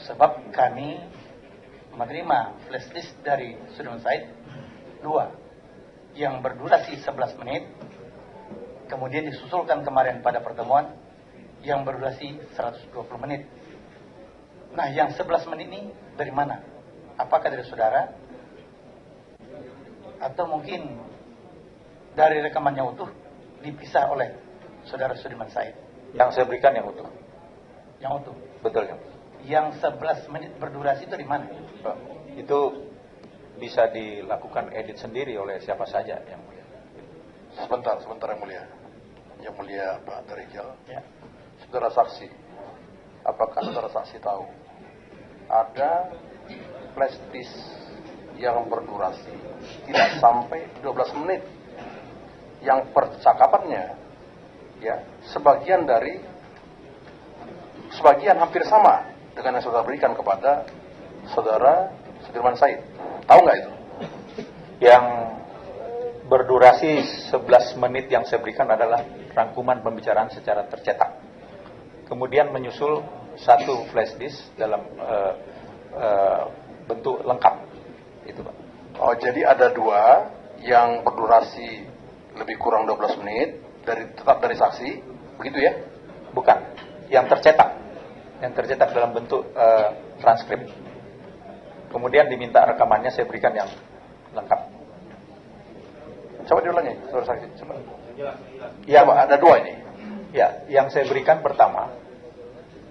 Sebab kami menerima flash disk dari Sudirman Said 2 yang berdurasi 11 menit, kemudian disusulkan kemarin pada pertemuan yang berdurasi 120 menit. Nah, yang 11 menit ini dari mana? Apakah dari saudara? Atau mungkin dari rekamannya utuh dipisah oleh saudara Sudirman Said? Yang saya berikan yang utuh. Yang utuh? Betul ya. Yang 11 menit berdurasi itu di mana? Itu bisa dilakukan edit sendiri oleh siapa saja yang mulia. Sebentar yang mulia. Yang mulia Pak Tarijal. Ya. Saudara saksi, apakah saudara saksi tahu ada flash disk yang berdurasi tidak sampai 12 menit yang percakapannya ya sebagian hampir sama dengan yang saudara berikan kepada saudara Sudirman Said? Tahu nggak itu? Yang berdurasi 11 menit yang saya berikan adalah rangkuman pembicaraan secara tercetak. Kemudian menyusul satu flash disk dalam bentuk lengkap. Itu, Pak. Oh, jadi ada dua yang berdurasi lebih kurang 12 menit tetap dari saksi, begitu ya? Bukan, yang tercetak. Yang tercetak dalam bentuk transkrip. Kemudian diminta rekamannya, saya berikan yang lengkap. Coba diulangi, saudara saksi. Coba. Ya, Coba, ada dua ini. Ya, yang saya berikan pertama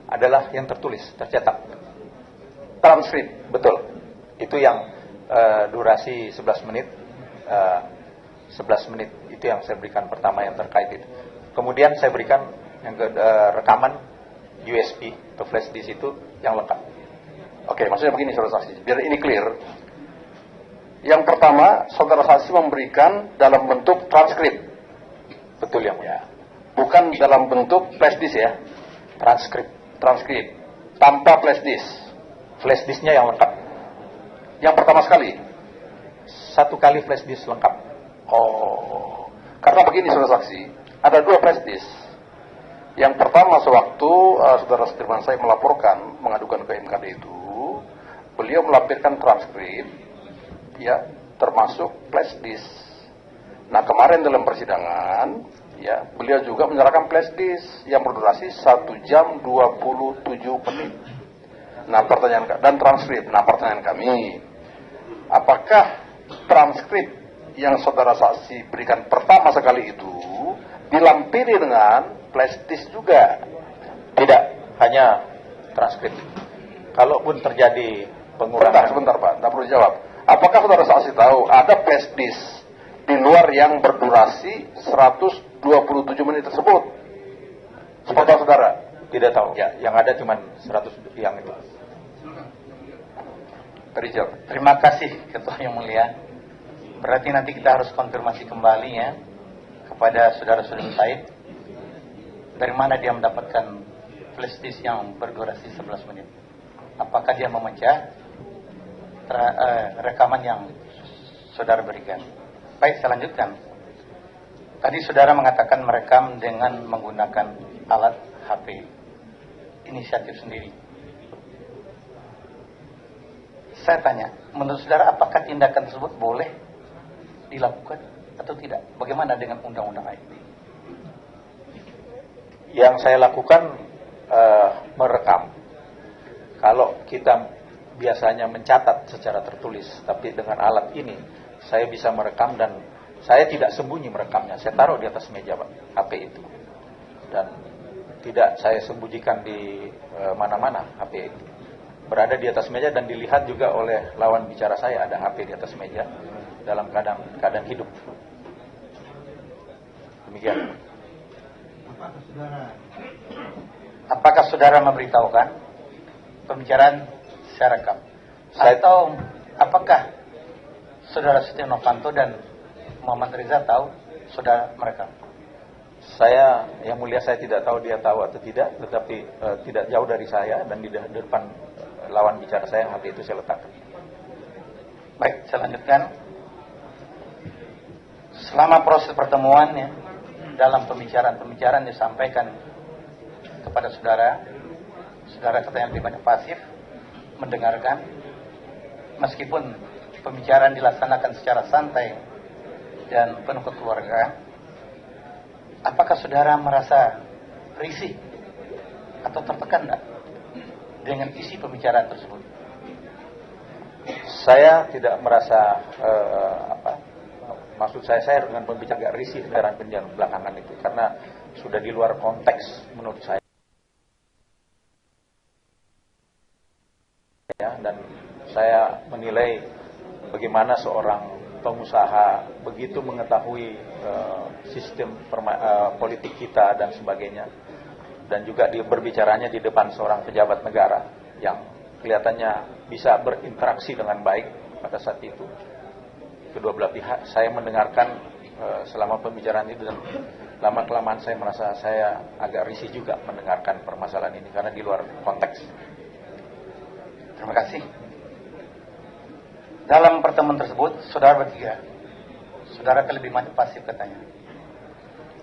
adalah yang tertulis, tercetak. Transkrip. Betul. Itu yang durasi 11 menit. 11 menit itu yang saya berikan pertama yang terkait itu. Kemudian saya berikan yang rekaman USB atau flash disk itu yang lengkap. Oke, maksudnya begini saudara saksi, biar ini clear. Yang pertama, saudara saksi memberikan dalam bentuk transkrip. Betul yang mulia. Bukan dalam bentuk flash disk ya. Transkrip. Tanpa flash disk. Flash disknya yang lengkap. Yang pertama sekali. Satu kali flash disk lengkap. Oh, karena begini saudara saksi, ada dua flash disk. Yang pertama sewaktu saudara Sudirman Said melaporkan, mengadukan ke MKD itu, beliau melampirkan transkrip, ya, termasuk flash disk. Nah, kemarin dalam persidangan, ya, beliau juga menyerahkan flash disk yang berdurasi 1 jam 27 menit. Nah, dan transkrip. Nah, pertanyaan kami, apakah transkrip yang saudara saksi berikan pertama sekali itu dilampiri dengan flash disk juga? Tidak, hanya transkrip. Kalaupun terjadi pengurangan. Sebentar Pak, tidak perlu jawab. Apakah saudara saksi tahu ada flash disk di luar yang berdurasi 127 menit tersebut? Sepotong saudara? Tidak tahu. Ya, yang ada cuma 100 yang itu. Terima kasih Ketua yang mulia. Berarti nanti kita harus konfirmasi kembali ya kepada saudara Sudirman Said, dari mana dia mendapatkan flash disk yang berdurasi 11 menit. Apakah dia memecah rekaman yang saudara berikan? Baik, saya lanjutkan. Tadi saudara mengatakan merekam dengan menggunakan alat HP, inisiatif sendiri. Saya tanya, menurut saudara apakah tindakan tersebut boleh dilakukan atau tidak? Bagaimana dengan undang-undang IT? Yang saya lakukan merekam. Kalau kita biasanya mencatat secara tertulis, tapi dengan alat ini saya bisa merekam dan saya tidak sembunyi merekamnya. Saya taruh di atas meja, Pak, HP itu. Dan tidak saya sembunyikan di mana-mana HP itu. Berada di atas meja dan dilihat juga oleh lawan bicara saya, ada HP di atas meja dalam keadaan hidup. Demikian. Apakah saudara memberitahukan pembicaraan saya rekam? Atau apakah saudara Setia Novanto dan Muhammad Reza tahu saudara merekam? Saya, yang mulia, saya tidak tahu dia tahu atau tidak, tetapi tidak jauh dari saya dan di depan lawan bicara saya yang HP itu saya letakkan. Baik, saya lanjutkan. Selama proses pertemuannya, dalam pembicaraan disampaikan kepada saudara katanya lebih banyak pasif, mendengarkan, meskipun pembicaraan dilaksanakan secara santai dan penuh kekeluargaan. Apakah saudara merasa risih atau tertekan enggak dengan isi pembicaraan tersebut? Saya tidak merasa maksud saya dengan pembicaraan agak risih dengan penjelasan belakangan itu, karena sudah di luar konteks menurut saya. Dan saya menilai bagaimana seorang pengusaha begitu mengetahui sistem politik kita dan sebagainya, dan juga dia berbicaranya di depan seorang pejabat negara yang kelihatannya bisa berinteraksi dengan baik pada saat itu. Kedua belah pihak saya mendengarkan selama pembicaraan itu, dan lama-kelamaan saya merasa saya agak risih juga mendengarkan permasalahan ini karena di luar konteks. Terima kasih. Dalam pertemuan tersebut, saudara bertiga, saudara lebih pasif katanya.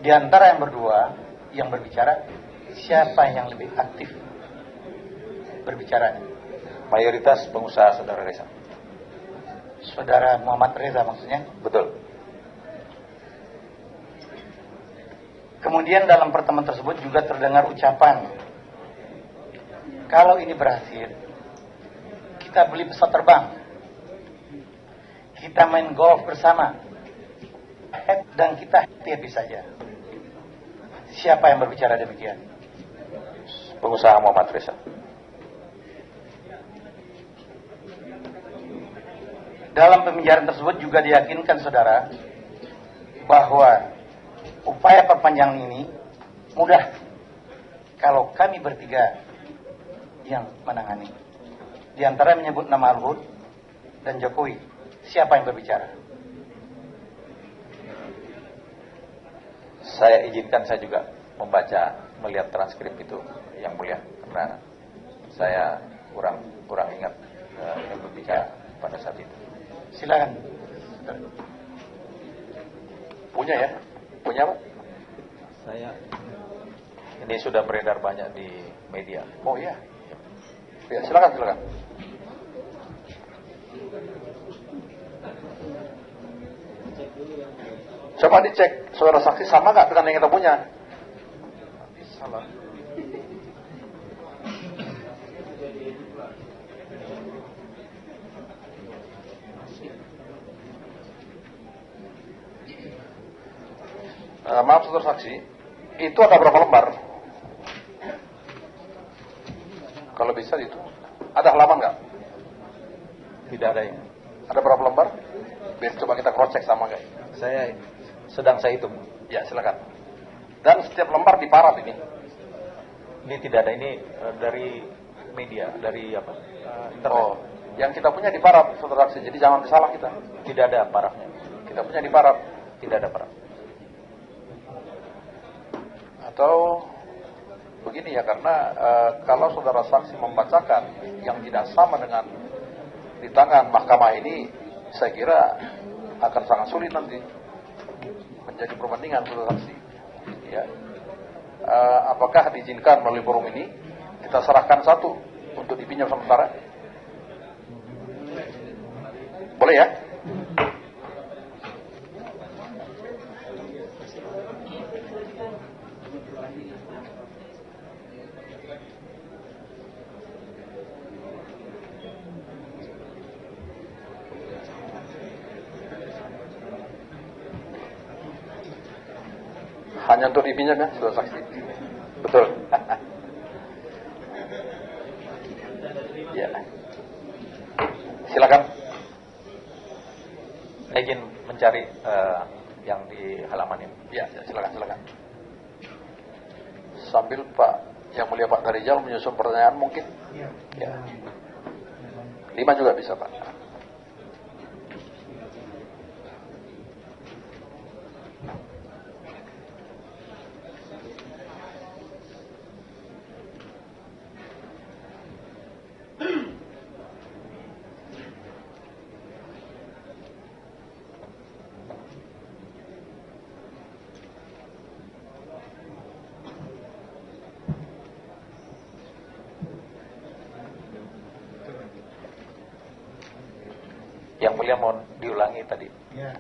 Di antara yang berdua yang berbicara, siapa yang lebih aktif berbicara? Mayoritas pengusaha saudara Reza. Saudara Muhammad Reza maksudnya? Betul. Kemudian dalam pertemuan tersebut juga terdengar ucapan, kalau ini berhasil, kita beli pesawat terbang, kita main golf bersama, dan kita happy saja. Siapa yang berbicara demikian? Pengusaha Muhammad Reza. Dalam pembicaraan tersebut juga diyakinkan saudara bahwa upaya perpanjangan ini mudah kalau kami bertiga yang menangani. Di antara menyebut nama Luhut dan Jokowi. Siapa yang berbicara? Saya izinkan saya juga melihat transkrip itu, yang mulia, karena saya kurang ingat yang berbicara pada saat itu. Silakan. Punya ya? Punya Pak? Ini sudah beredar banyak di media. Oh iya. Ya, silakan. Coba dicek saudara saksi sama nggak dengan yang kita punya? Salah. Maaf saudara saksi, itu ada berapa lembar? Kalau bisa itu, ada halaman nggak? Tidak ada yang. Ada berapa lembar? Biar coba kita cross check sama nggak? Saya hitung. Ya silakan. Dan setiap lembar diparat ini. Ini tidak ada, ini dari media, dari apa? Internet. Oh, yang kita punya diparat saudara saksi, jadi jangan disalah kita. Tidak ada parahnya. Kita punya diparat. Tidak ada parah. Atau begini ya, karena kalau saudara saksi membacakan yang tidak sama dengan di tangan mahkamah ini, saya kira akan sangat sulit nanti menjadi perbandingan saudara saksi. Ya, apakah diizinkan melalui forum ini kita serahkan satu untuk dipinjam sementara? Boleh ya? Hanya untuk dipinjam ya, saudara saksi. Betul. Ya. Silakan. Saya ingin mencari yang di halaman ini. Ya, silakan. Sambil Pak Yang Mulia Pak Darijal menyusun pertanyaan mungkin. Ya. 5 juga bisa Pak. Mulia mohon diulangi tadi. Ya.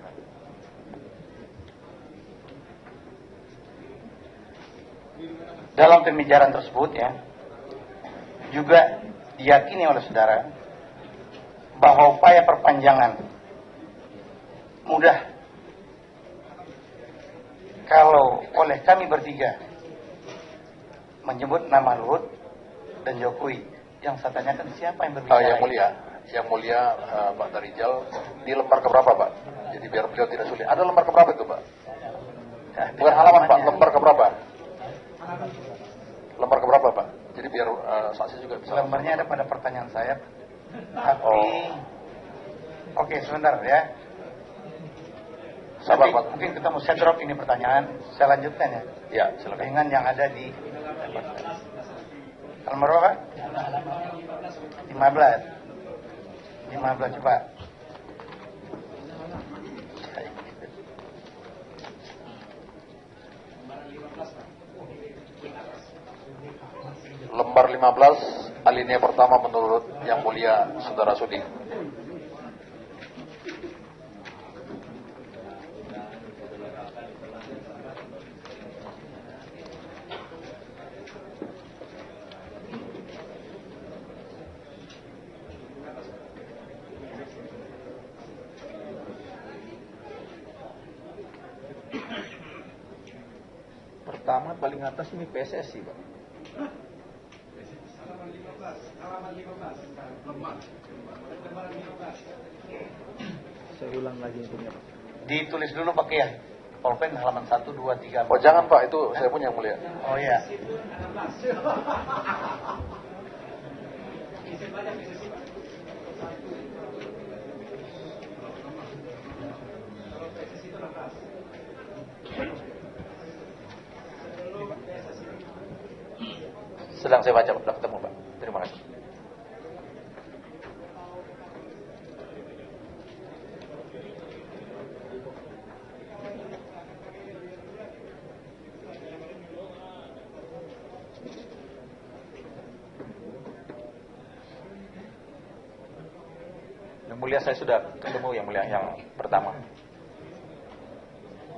Dalam pembicaraan tersebut ya, juga diyakini oleh saudara bahwa upaya perpanjangan mudah kalau oleh kami bertiga menyebut nama Luhut dan Jokowi. Yang saya tanyakan siapa yang berbicara? Yang mulia Pak Darijal di lembar keberapa Pak? Jadi biar beliau tidak sulit. Ada lembar keberapa itu Pak? Bukan halaman Pak, lembar keberapa? Lembar keberapa Pak? Jadi biar saksi juga bisa. Lembarnya ada pada pertanyaan saya. Tapi Oke, sebentar ya. Sabar Pak. Mungkin kita mau saya drop ini pertanyaan, saya lanjutkan ya. Ya, silakan. Dengan yang ada di Lembar berapa? 15 coba. Lembar 15 alinea pertama menurut Yang Mulia Saudara Sudi. Pertama paling atas ini PSSI, Pak. Saya ulang lagi intinya, Pak. Ditulis dulu pakai ya. Polpen halaman 1, 2, 3. Oh jangan Pak, itu saya punya Yang Mulia. Oh iya. Sedang saya baca, sudah ketemu, Pak. Terima kasih. Yang Mulia, saya sudah ketemu Yang Mulia yang pertama.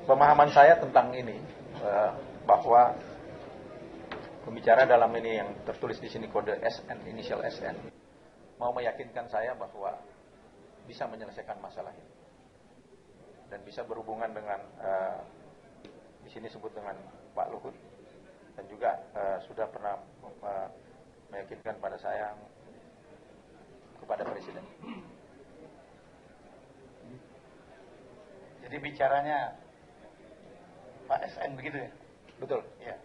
Pemahaman saya tentang ini bahwa pembicara dalam ini yang tertulis di sini kode SN, inisial SN, mau meyakinkan saya bahwa bisa menyelesaikan masalah ini dan bisa berhubungan dengan di sini sebut dengan Pak Luhut, dan juga sudah pernah meyakinkan pada saya kepada Presiden. Jadi bicaranya Pak SN begitu ya? Betul. Ya.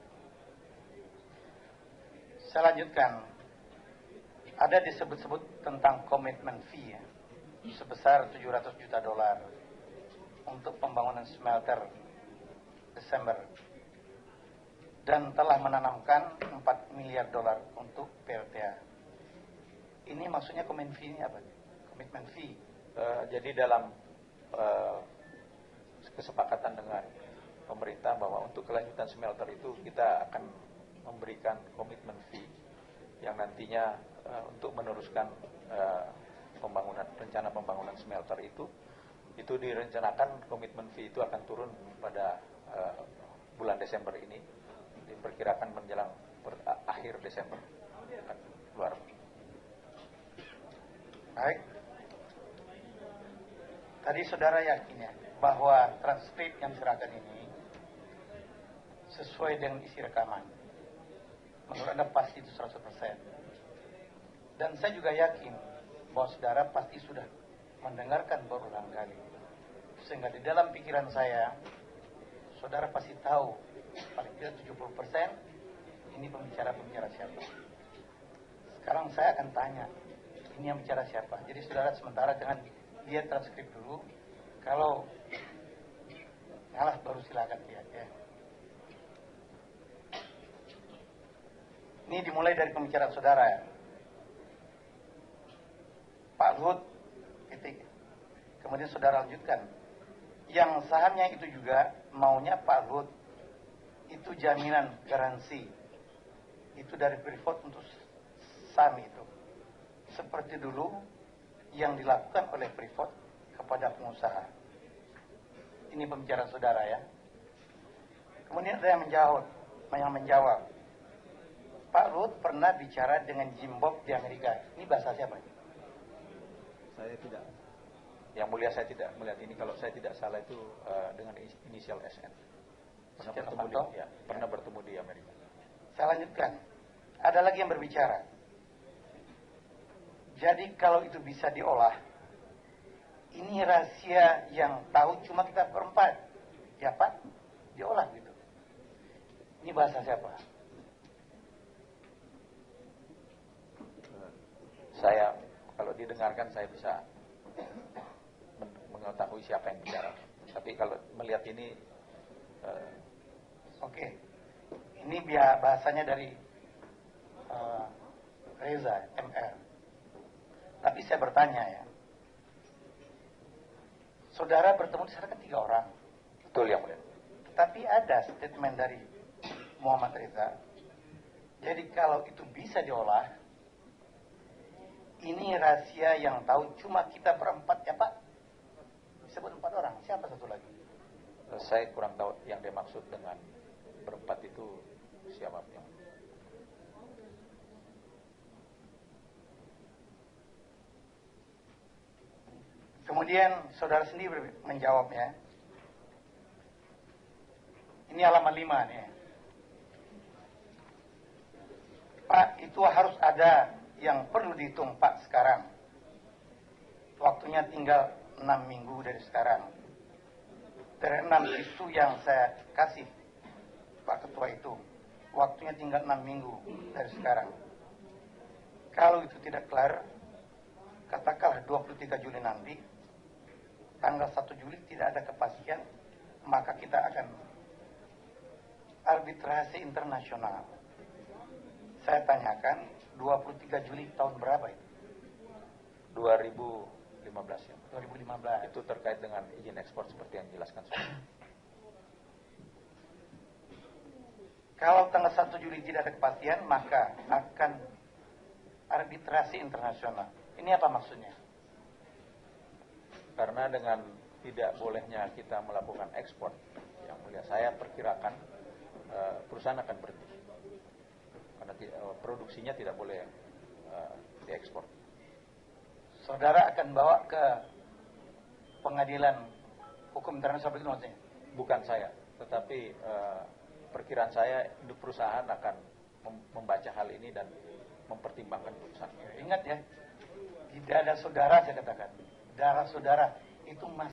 Saya lanjutkan. Ada disebut-sebut tentang komitmen fee ya, sebesar $700 juta untuk pembangunan smelter Desember, dan telah menanamkan $4 miliar untuk PLTA. Ini maksudnya komitmen fee ini apa? Komitmen fee. Jadi dalam kesepakatan dengan pemerintah bahwa untuk kelanjutan smelter itu kita akan memberikan komitmen fee yang nantinya untuk meneruskan rencana pembangunan smelter itu direncanakan komitmen fee itu akan turun pada bulan Desember ini, diperkirakan menjelang akhir Desember akan keluar. Baik. Tadi saudara yakin ya bahwa transkrip yang diserahkan ini sesuai dengan isi rekaman. Menurut Anda pasti itu 100%. Dan saya juga yakin bahwa saudara pasti sudah mendengarkan berulang kali. Sehingga di dalam pikiran saya, saudara pasti tahu paling tidak 70% ini pembicara siapa. Sekarang saya akan tanya, ini yang bicara siapa? Jadi saudara sementara jangan lihat transkrip dulu. Kalau ngalah baru silakan lihat ya. Ini dimulai dari pembicaraan saudara ya. Pak Luhut, titik. Kemudian saudara lanjutkan. Yang sahamnya itu juga maunya Pak Luhut itu jaminan garansi. Itu dari Freeport untuk saham itu. Seperti dulu yang dilakukan oleh Freeport kepada pengusaha. Ini pembicaraan saudara ya. Kemudian ada yang menjawab, Pak Luhut pernah bicara dengan Jim Bob di Amerika. Ini bahasa siapa? Saya tidak. Yang mulia, saya tidak melihat ini. Kalau saya tidak salah itu dengan inisial SN. Pernah bertemu di Amerika. Saya lanjutkan. Ada lagi yang berbicara. Jadi kalau itu bisa diolah, ini rahasia yang tahu cuma kita berempat. Ya Pak, diolah gitu. Ini bahasa siapa? Saya, kalau didengarkan saya bisa mengetahui siapa yang bicara. Tapi kalau melihat ini, Oke. Ini bahasanya dari Reza MR. Tapi saya bertanya ya, saudara bertemu di sana kan 3 orang. betul yang mulia. Tetapi ada statement dari Muhammad Reza. Jadi kalau itu bisa diolah, ini rahasia yang tahu cuma kita berempat ya Pak. Disebut 4 orang. Siapa satu lagi? Saya kurang tahu yang dia maksud dengan berempat itu siapa yang. Kemudian saudara sendiri menjawabnya. Ini halaman 5 nih. Pak, itu harus ada yang perlu dihitung Pak sekarang. Waktunya tinggal 6 minggu dari sekarang. Dari 6 itu yang saya kasih Pak Ketua itu. Waktunya tinggal 6 minggu dari sekarang. Kalau itu tidak kelar, katakanlah 23 Juli nanti, tanggal 1 Juli tidak ada kepastian, maka kita akan arbitrasi internasional. Saya tanyakan, 23 Juli tahun berapa itu? 2015 ya. 2015. Itu terkait dengan izin ekspor seperti yang dijelaskan sudah. Kalau tanggal 1 Juli tidak ada kepastian, maka akan arbitrasi internasional. Ini apa maksudnya? Karena dengan tidak bolehnya kita melakukan ekspor, yang mulia, saya perkirakan perusahaan akan berhenti. Karena produksinya tidak boleh diekspor. Saudara akan bawa ke pengadilan hukum internasional begitu maksudnya? Bukan saya, tetapi perkiraan saya perusahaan akan membaca hal ini dan mempertimbangkan putusan. Ingat ya, tidak ada saudara saya katakan. Darah saudara itu masih